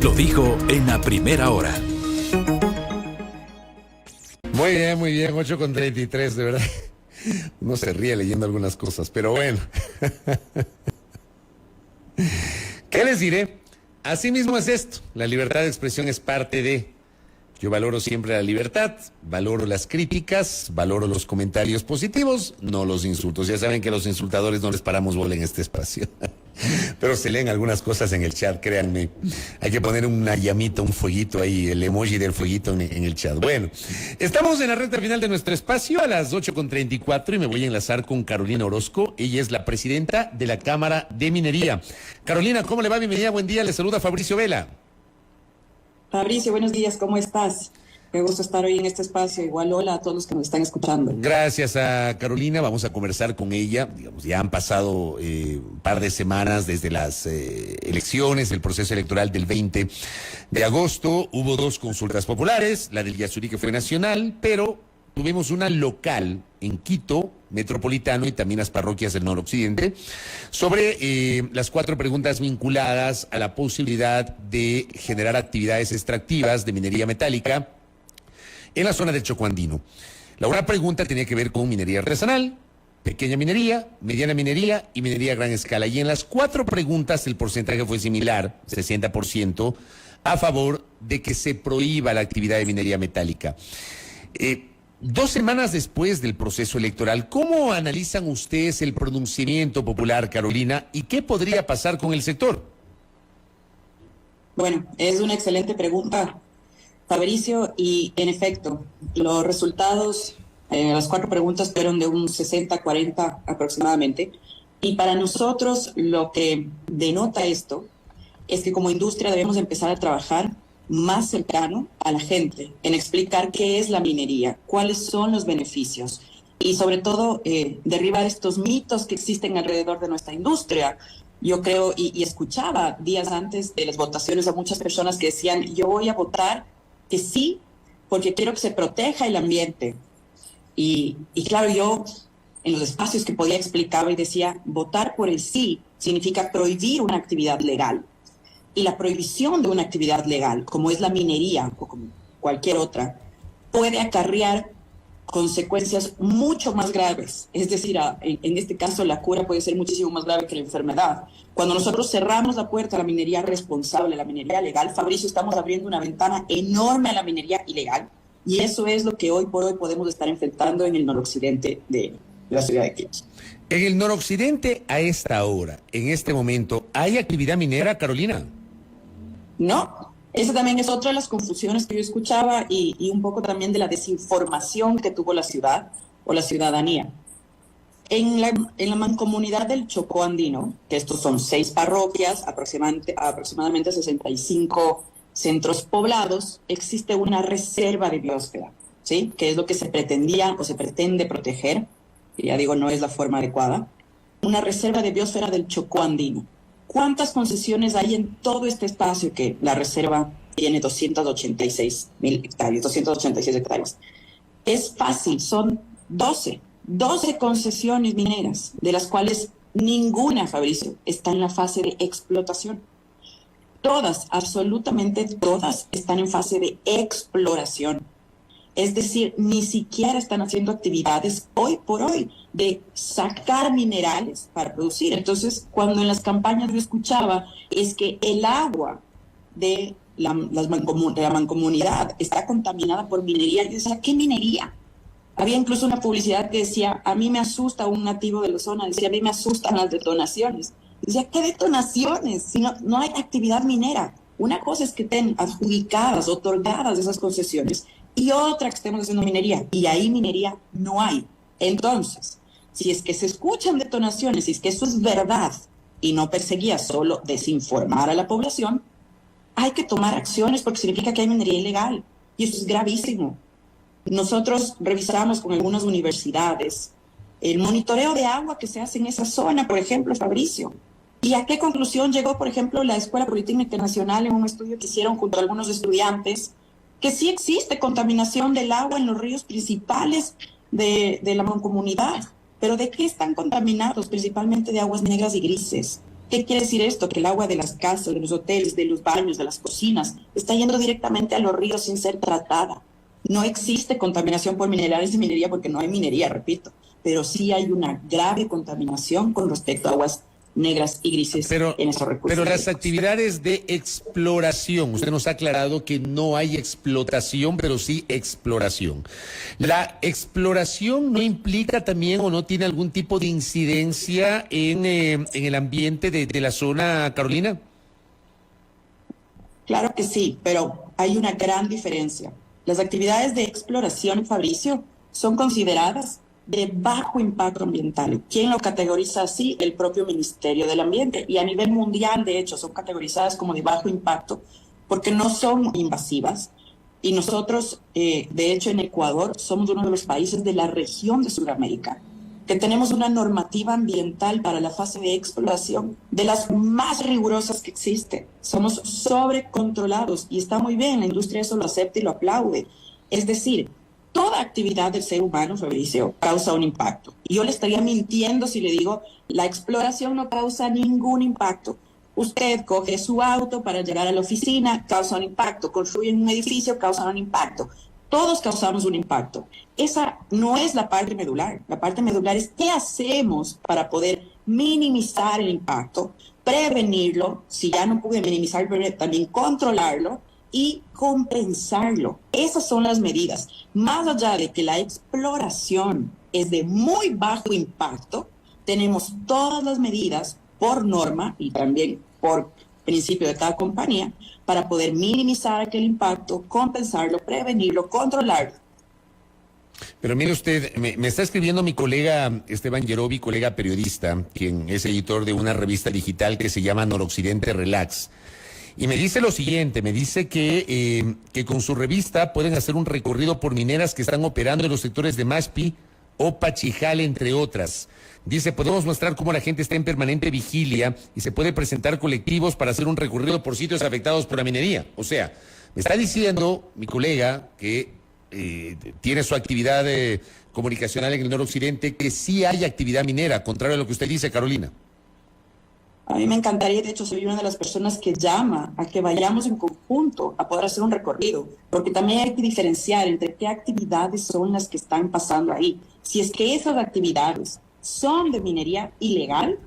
Lo dijo en la primera hora. Muy bien, 8:33, de verdad. Uno se ríe leyendo algunas cosas, pero bueno. ¿Qué les diré? Así mismo es esto. La libertad de expresión es parte de... Yo valoro siempre la libertad, valoro las críticas, valoro los comentarios positivos, no los insultos. Ya saben que los insultadores no les paramos bola en este espacio. Pero se leen algunas cosas en el chat, créanme. Hay que poner una llamita, un fueguito ahí, el emoji del fueguito en el chat. Bueno, estamos en la recta final de nuestro espacio a las 8:34 y me voy a enlazar con Carolina Orozco. Ella es la presidenta de la Cámara de Minería. Carolina, ¿cómo le va? Bienvenida, buen día. Le saluda Fabricio Vela. Fabricio, buenos días, ¿cómo estás? Qué gusto estar hoy en este espacio. Igual hola a todos los que nos están escuchando. Gracias a Carolina, vamos a conversar con ella. Digamos, ya han pasado un par de semanas desde las elecciones, el proceso electoral del 20 de agosto. Hubo 2 consultas populares, la del Yasurí que fue nacional, pero tuvimos una local en Quito, metropolitano y también las parroquias del noroccidente, sobre las 4 preguntas vinculadas a la posibilidad de generar actividades extractivas de minería metálica en la zona del Chocó Andino. La una pregunta tenía que ver con minería artesanal, pequeña minería, mediana minería y minería a gran escala. Y en las 4 preguntas el porcentaje fue similar, 60%, a favor de que se prohíba la actividad de minería metálica. 2 semanas después del proceso electoral, ¿cómo analizan ustedes el pronunciamiento popular, Carolina, y qué podría pasar con el sector? Bueno, es una excelente pregunta, Fabricio, y en efecto, los resultados, las 4 preguntas fueron de un 60-40 aproximadamente, y para nosotros lo que denota esto es que como industria debemos empezar a trabajar más cercano a la gente, en explicar qué es la minería, cuáles son los beneficios y sobre todo derribar estos mitos que existen alrededor de nuestra industria. Yo creo y escuchaba días antes de las votaciones a muchas personas que decían, yo voy a votar que sí, porque quiero que se proteja el ambiente. Y claro, yo en los espacios que podía explicaba y decía, votar por el sí significa prohibir una actividad legal. Y la prohibición de una actividad legal, como es la minería o como cualquier otra, puede acarrear consecuencias mucho más graves. Es decir, en este caso la cura puede ser muchísimo más grave que la enfermedad. Cuando nosotros cerramos la puerta a la minería responsable, a la minería legal, Fabricio, estamos abriendo una ventana enorme a la minería ilegal. Y eso es lo que hoy por hoy podemos estar enfrentando en el noroccidente de la ciudad de Quito. En el noroccidente, a esta hora, en este momento, ¿hay actividad minera, Carolina? No, esa también es otra de las confusiones que yo escuchaba y un poco también de la desinformación que tuvo la ciudad o la ciudadanía. En la mancomunidad del Chocó Andino, que estos son 6 parroquias, aproximadamente 65 centros poblados, existe una reserva de biosfera, ¿sí? Que es lo que se pretendía o se pretende proteger, y ya digo, no es la forma adecuada, una reserva de biosfera del Chocó Andino. ¿Cuántas concesiones hay en todo este espacio que la reserva tiene 286.000 hectáreas, 286 hectáreas? Es fácil, son 12 concesiones mineras, de las cuales ninguna, Fabricio, está en la fase de explotación. Todas, absolutamente todas, están en fase de exploración. Es decir, ni siquiera están haciendo actividades hoy por hoy de sacar minerales para producir. Entonces, cuando en las campañas yo escuchaba es que el agua de la mancomunidad está contaminada por minería, yo decía, ¿qué minería? Había incluso una publicidad que decía, a mí me asusta un nativo de la zona, decía, a mí me asustan las detonaciones. Decía, ¿qué detonaciones? Si no hay actividad minera. Una cosa es que estén adjudicadas, otorgadas esas concesiones, y otra que estemos haciendo minería, y ahí minería no hay. Entonces, si es que se escuchan detonaciones, si es que eso es verdad, y no perseguía solo desinformar a la población, hay que tomar acciones porque significa que hay minería ilegal, y eso es gravísimo. Nosotros revisamos con algunas universidades el monitoreo de agua que se hace en esa zona, por ejemplo, Fabricio. ¿Y a qué conclusión llegó, por ejemplo, la Escuela Politécnica Nacional en un estudio que hicieron junto a algunos estudiantes? Que sí existe contaminación del agua en los ríos principales de la mancomunidad. ¿Pero de qué están contaminados? Principalmente de aguas negras y grises. ¿Qué quiere decir esto? Que el agua de las casas, de los hoteles, de los baños, de las cocinas, está yendo directamente a los ríos sin ser tratada. No existe contaminación por minerales de minería porque no hay minería, repito, pero sí hay una grave contaminación con respecto a aguas negras y grises en esos recursos. Pero las actividades de exploración, usted nos ha aclarado que no hay explotación, pero sí exploración. ¿La exploración no implica también o no tiene algún tipo de incidencia en el ambiente de la zona, Carolina? Claro que sí, pero hay una gran diferencia. Las actividades de exploración, Fabricio, son consideradas de bajo impacto ambiental. ¿Quién lo categoriza así? El propio Ministerio del Ambiente. Y a nivel mundial, de hecho, son categorizadas como de bajo impacto porque no son invasivas. Y nosotros, de hecho, en Ecuador, somos uno de los países de la región de Sudamérica que tenemos una normativa ambiental para la fase de exploración de las más rigurosas que existen. Somos sobrecontrolados y está muy bien, la industria eso lo acepta y lo aplaude. Es decir, toda actividad del ser humano, Fabricio, causa un impacto. Y yo le estaría mintiendo si le digo, la exploración no causa ningún impacto. Usted coge su auto para llegar a la oficina, causa un impacto. Construye un edificio, causa un impacto. Todos causamos un impacto. Esa no es la parte medular. La parte medular es qué hacemos para poder minimizar el impacto, prevenirlo, si ya no pude minimizar, pero también controlarlo y compensarlo. Esas son las medidas. Más allá de que la exploración es de muy bajo impacto, tenemos todas las medidas por norma y también por principio de cada compañía para poder minimizar aquel impacto, compensarlo, prevenirlo, controlarlo. Pero mire usted, me está escribiendo mi colega Esteban Yerobi, colega periodista, quien es editor de una revista digital que se llama Noroccidente Relax. Y me dice lo siguiente, me dice que con su revista pueden hacer un recorrido por mineras que están operando en los sectores de Maspi o Pachijal, entre otras. Dice, podemos mostrar cómo la gente está en permanente vigilia y se puede presentar colectivos para hacer un recorrido por sitios afectados por la minería. O sea, me está diciendo mi colega que tiene su actividad comunicacional en el noroccidente, que sí hay actividad minera, contrario a lo que usted dice, Carolina. A mí me encantaría, de hecho, soy una de las personas que llama a que vayamos en conjunto a poder hacer un recorrido, porque también hay que diferenciar entre qué actividades son las que están pasando ahí. Si es que esas actividades son de minería ilegal,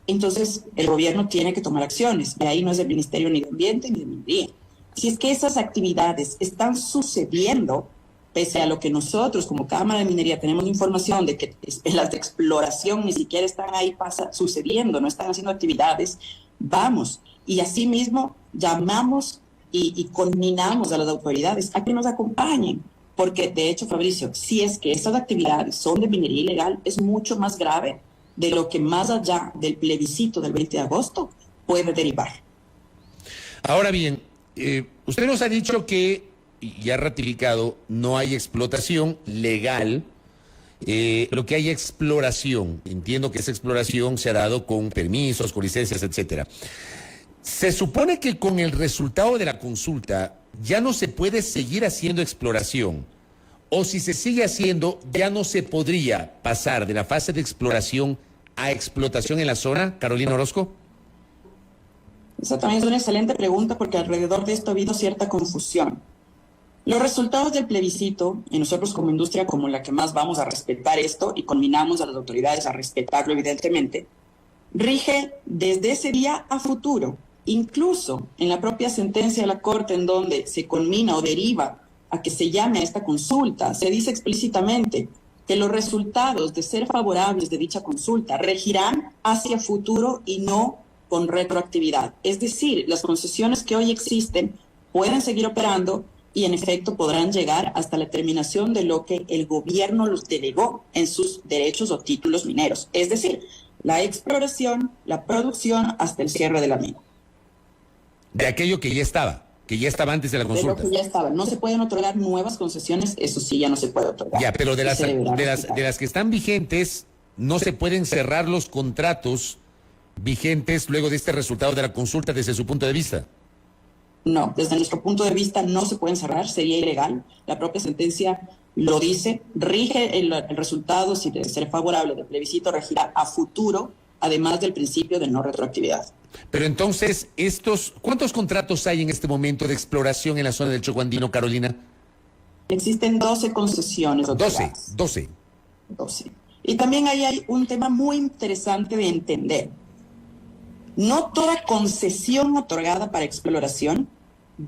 entonces el gobierno tiene que tomar acciones, y ahí no es el Ministerio ni de Ambiente ni de Minería. Si es que esas actividades están sucediendo, pese a lo que nosotros como Cámara de Minería tenemos información de que las de exploración ni siquiera están ahí sucediendo, no están haciendo actividades, vamos. Y asimismo llamamos y conminamos a las autoridades a que nos acompañen. Porque de hecho, Fabricio, si es que estas actividades son de minería ilegal, es mucho más grave de lo que más allá del plebiscito del 20 de agosto puede derivar. Ahora bien, usted nos ha dicho que, y ha ratificado, no hay explotación legal, lo que hay exploración. Entiendo que esa exploración se ha dado con permisos, con licencias, etcétera. Se supone que con el resultado de la consulta ya no se puede seguir haciendo exploración, o si se sigue haciendo, ya no se podría pasar de la fase de exploración a explotación en la zona. Carolina Orozco. Esa también es una excelente pregunta porque alrededor de esto ha habido cierta confusión. Los resultados del plebiscito, y nosotros como industria como la que más vamos a respetar esto, y conminamos a las autoridades a respetarlo evidentemente, rige desde ese día a futuro. Incluso en la propia sentencia de la Corte en donde se conmina o deriva a que se llame a esta consulta, se dice explícitamente que los resultados de ser favorables de dicha consulta regirán hacia futuro y no con retroactividad. Es decir, las concesiones que hoy existen pueden seguir operando y en efecto podrán llegar hasta la terminación de lo que el gobierno los delegó en sus derechos o títulos mineros. Es decir, la exploración, la producción hasta el cierre de la mina. De aquello que ya estaba antes de la consulta. De lo que ya estaba. No se pueden otorgar nuevas concesiones, eso sí ya no se puede otorgar. Ya, pero de las que están vigentes, no se pueden cerrar los contratos vigentes luego de este resultado de la consulta desde su punto de vista. No, desde nuestro punto de vista no se pueden cerrar, sería ilegal. La propia sentencia lo dice, rige el resultado, si debe ser favorable del plebiscito, regirá a futuro además del principio de no retroactividad. Pero entonces, ¿cuántos contratos hay en este momento de exploración en la zona del Choco Andino, Carolina? Existen 12 concesiones otorgadas. 12. Y también ahí hay un tema muy interesante de entender. No toda concesión otorgada para exploración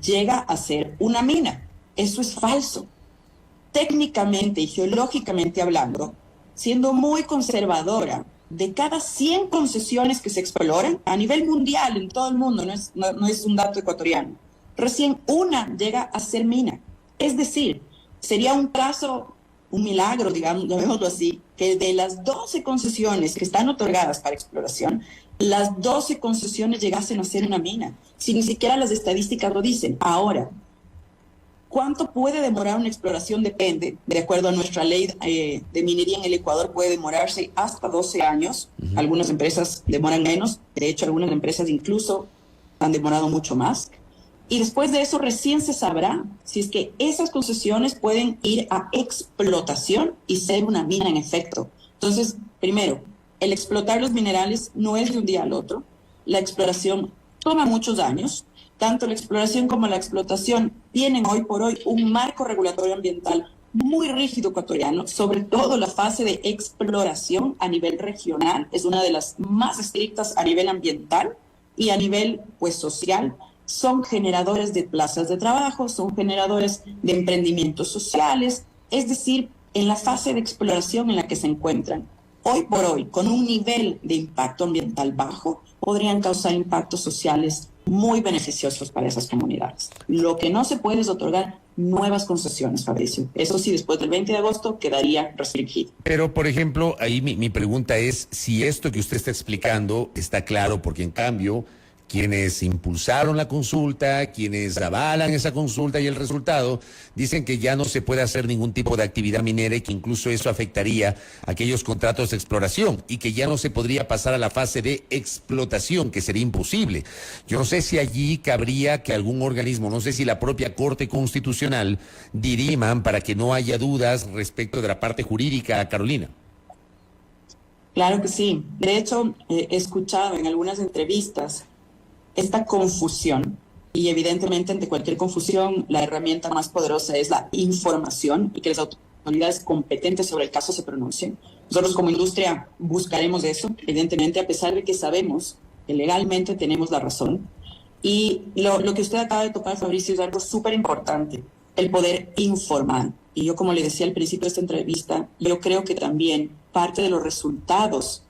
llega a ser una mina. Eso es falso. Técnicamente y geológicamente hablando, siendo muy conservadora, de cada 100 concesiones que se exploran a nivel mundial, en todo el mundo, no es un dato ecuatoriano, recién una llega a ser mina. Es decir, sería un caso, un milagro, digamos, llamémoslo así, que de las 12 concesiones que están otorgadas para exploración, las 12 concesiones llegasen a ser una mina, si ni siquiera las estadísticas lo dicen. Ahora, ¿cuánto puede demorar una exploración? Depende. De acuerdo a nuestra ley de minería en el Ecuador, puede demorarse hasta 12 años. Algunas empresas demoran menos. De hecho, algunas empresas incluso han demorado mucho más. Y después de eso recién se sabrá si es que esas concesiones pueden ir a explotación y ser una mina en efecto. Entonces, primero, el explotar los minerales no es de un día al otro. La exploración toma muchos años. Tanto la exploración como la explotación tienen hoy por hoy un marco regulatorio ambiental muy rígido ecuatoriano, sobre todo la fase de exploración a nivel regional, es una de las más estrictas a nivel ambiental y a nivel pues social. Son generadores de plazas de trabajo, son generadores de emprendimientos sociales, es decir, en la fase de exploración en la que se encuentran. Hoy por hoy, con un nivel de impacto ambiental bajo, podrían causar impactos sociales muy beneficiosos para esas comunidades. Lo que no se puede es otorgar nuevas concesiones, Fabricio. Eso sí, después del 20 de agosto quedaría restringido. Pero, por ejemplo, ahí mi pregunta es si esto que usted está explicando está claro, porque en cambio, quienes impulsaron la consulta, quienes avalan esa consulta y el resultado, dicen que ya no se puede hacer ningún tipo de actividad minera y que incluso eso afectaría aquellos contratos de exploración y que ya no se podría pasar a la fase de explotación, que sería imposible. Yo no sé si allí cabría que algún organismo, no sé si la propia Corte Constitucional, diriman para que no haya dudas respecto de la parte jurídica, Carolina. Claro que sí. De hecho, he escuchado en algunas entrevistas esta confusión, y evidentemente ante cualquier confusión la herramienta más poderosa es la información y que las autoridades competentes sobre el caso se pronuncien. Nosotros como industria buscaremos eso, evidentemente, a pesar de que sabemos que legalmente tenemos la razón. Y lo que usted acaba de tocar, Fabricio, es algo súper importante, el poder informar. Y yo, como le decía al principio de esta entrevista, yo creo que también parte de los resultados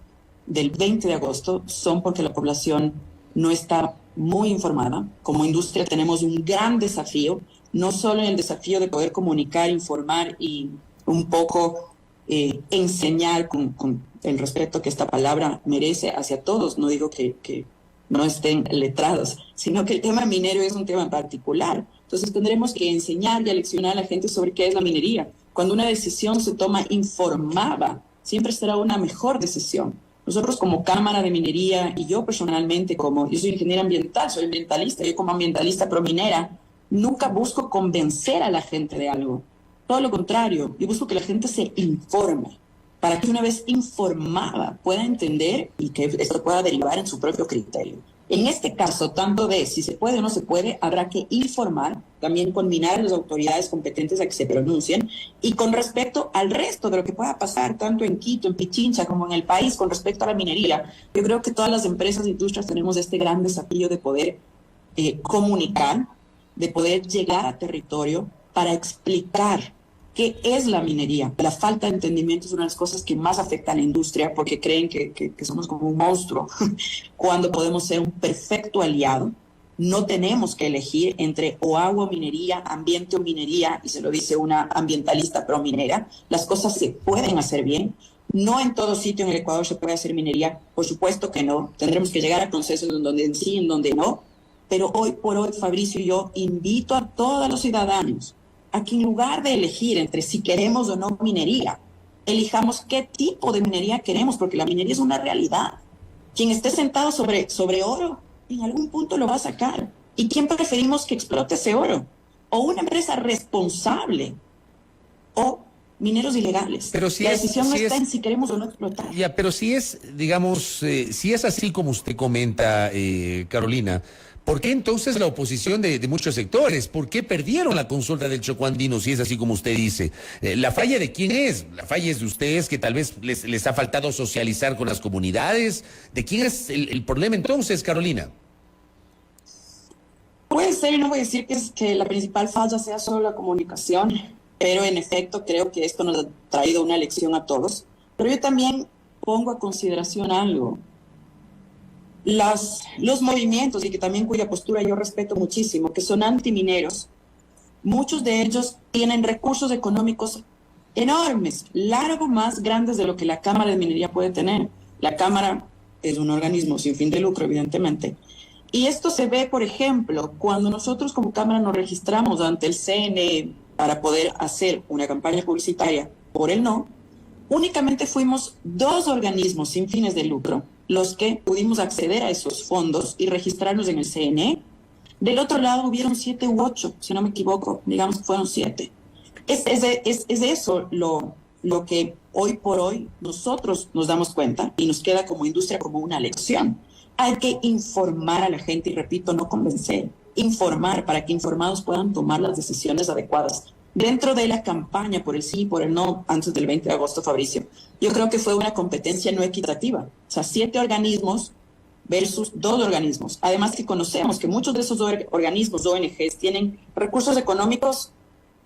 del 20 de agosto son porque la población no está muy informada. Como industria tenemos un gran desafío, no solo en el desafío de poder comunicar, informar y un poco enseñar con el respeto que esta palabra merece hacia todos. No digo que no estén letrados, sino que el tema minero es un tema particular. Entonces tendremos que enseñar y aleccionar a la gente sobre qué es la minería. Cuando una decisión se toma informada, siempre será una mejor decisión. Nosotros como Cámara de Minería y yo personalmente, yo soy ingeniera ambiental, soy ambientalista, yo como ambientalista prominera, nunca busco convencer a la gente de algo. Todo lo contrario, yo busco que la gente se informe, para que una vez informada pueda entender y que esto pueda derivar en su propio criterio. En este caso, tanto de si se puede o no se puede, habrá que informar, también combinar a las autoridades competentes a que se pronuncien, y con respecto al resto de lo que pueda pasar, tanto en Quito, en Pichincha, como en el país, con respecto a la minería, yo creo que todas las empresas e industrias tenemos este gran desafío de poder comunicar, de poder llegar a territorio para explicar qué es la minería. La falta de entendimiento es una de las cosas que más afecta a la industria porque creen que somos como un monstruo cuando podemos ser un perfecto aliado. No tenemos que elegir entre o agua o minería, ambiente o minería, y se lo dice una ambientalista prominera. Las cosas se pueden hacer bien. No en todo sitio en el Ecuador se puede hacer minería, por supuesto que no. Tendremos que llegar a consensos en donde sí, en donde no. Pero hoy por hoy, Fabricio y yo invito a todos los ciudadanos a que en lugar de elegir entre si queremos o no minería, elijamos qué tipo de minería queremos, porque la minería es una realidad. Quien esté sentado sobre oro, en algún punto lo va a sacar. ¿Y quién preferimos que explote ese oro? O una empresa responsable, o mineros ilegales. Pero si la es- decisión no si está es- en si queremos o no explotar. Ya, pero si es, digamos, si es así como usted comenta, Carolina, ¿por qué entonces la oposición de muchos sectores? ¿Por qué perdieron la consulta del Chocó Andino si es así como usted dice? ¿La falla de quién es? ¿La falla es de ustedes que tal vez les ha faltado socializar con las comunidades? ¿De quién es el problema entonces, Carolina? Puede ser, y no voy a decir que la principal falla sea solo la comunicación, pero en efecto creo que esto nos ha traído una lección a todos. Pero yo también pongo a consideración algo. Los movimientos, y que también cuya postura yo respeto muchísimo, que son antimineros, muchos de ellos tienen recursos económicos enormes, largo más grandes de lo que la Cámara de Minería puede tener. La Cámara es un organismo sin fin de lucro, evidentemente. Y esto se ve, por ejemplo, cuando nosotros como Cámara nos registramos ante el CNE para poder hacer una campaña publicitaria por el no, únicamente fuimos 2 organismos sin fines de lucro los que pudimos acceder a esos fondos y registrarnos en el CNE. Del otro lado hubieron 7 u 8, si no me equivoco, digamos que fueron 7. Es eso lo que hoy por hoy nosotros nos damos cuenta y nos queda como industria como una lección. Hay que informar a la gente y, repito, no convencer, informar para que informados puedan tomar las decisiones adecuadas. Dentro de la campaña por el sí y por el no, antes del 20 de agosto, Fabricio, yo creo que fue una competencia no equitativa. O sea, 7 organismos versus 2 organismos. Además que conocemos que muchos de esos organismos, ONGs, tienen recursos económicos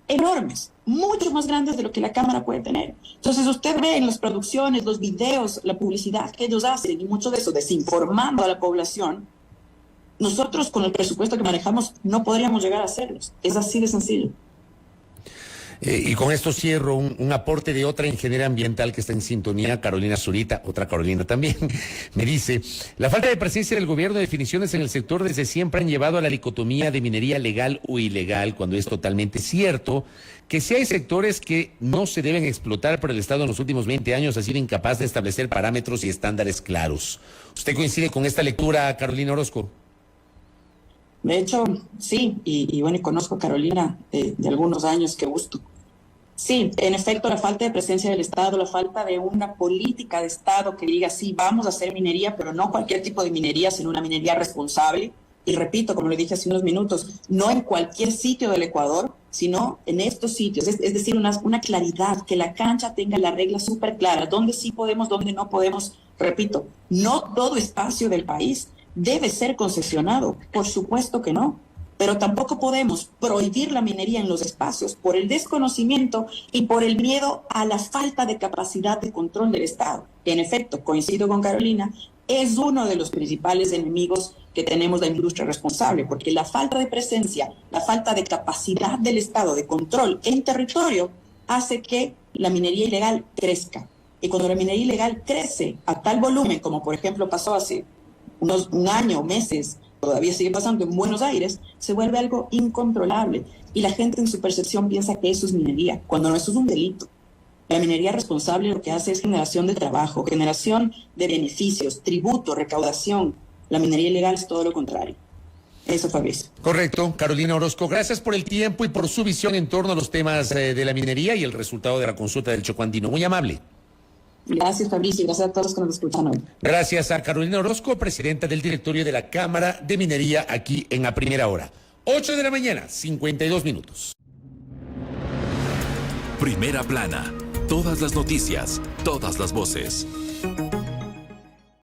enormes, mucho más grandes de lo que la Cámara puede tener. Entonces usted ve en las producciones, los videos, la publicidad que ellos hacen y mucho de eso desinformando a la población. Nosotros con el presupuesto que manejamos no podríamos llegar a hacerlos. Es así de sencillo. Y con esto cierro un aporte de otra ingeniera ambiental que está en sintonía, Carolina Zurita, otra Carolina también, me dice: la falta de presencia del gobierno de definiciones en el sector desde siempre han llevado a la dicotomía de minería legal o ilegal, cuando es totalmente cierto que si hay sectores que no se deben explotar, pero el Estado en los últimos 20 años ha sido incapaz de establecer parámetros y estándares claros. ¿Usted coincide con esta lectura, Carolina Orozco? De hecho, sí, y bueno, y conozco a Carolina de algunos años, qué gusto. Sí, en efecto, la falta de presencia del Estado, la falta de una política de Estado que diga, sí, vamos a hacer minería, pero no cualquier tipo de minería, sino una minería responsable. Y repito, como le dije hace unos minutos, no en cualquier sitio del Ecuador, sino en estos sitios. Es decir, una claridad, que la cancha tenga las reglas súper claras, dónde sí podemos, dónde no podemos. Repito, no todo espacio del país debe ser concesionado, por supuesto que no. Pero tampoco podemos prohibir la minería en los espacios por el desconocimiento y por el miedo a la falta de capacidad de control del Estado. Que en efecto, coincido con Carolina, es uno de los principales enemigos que tenemos la industria responsable, porque la falta de presencia, la falta de capacidad del Estado de control en territorio hace que la minería ilegal crezca. Y cuando la minería ilegal crece a tal volumen, como por ejemplo pasó hace un año, meses, todavía sigue pasando en Buenos Aires, se vuelve algo incontrolable. Y la gente en su percepción piensa que eso es minería, cuando no, eso es un delito. La minería responsable lo que hace es generación de trabajo, generación de beneficios, tributo, recaudación. La minería ilegal es todo lo contrario. Eso, Fabricio. Correcto. Carolina Orozco, gracias por el tiempo y por su visión en torno a los temas de la minería y el resultado de la consulta del Chocó Andino. Muy amable. Gracias, Fabricio, y gracias a todos los que nos escuchan hoy. Gracias a Carolina Orozco, presidenta del directorio de la Cámara de Minería, aquí en A Primera Hora. 8 de la mañana, 52 minutos. Primera plana. Todas las noticias, todas las voces.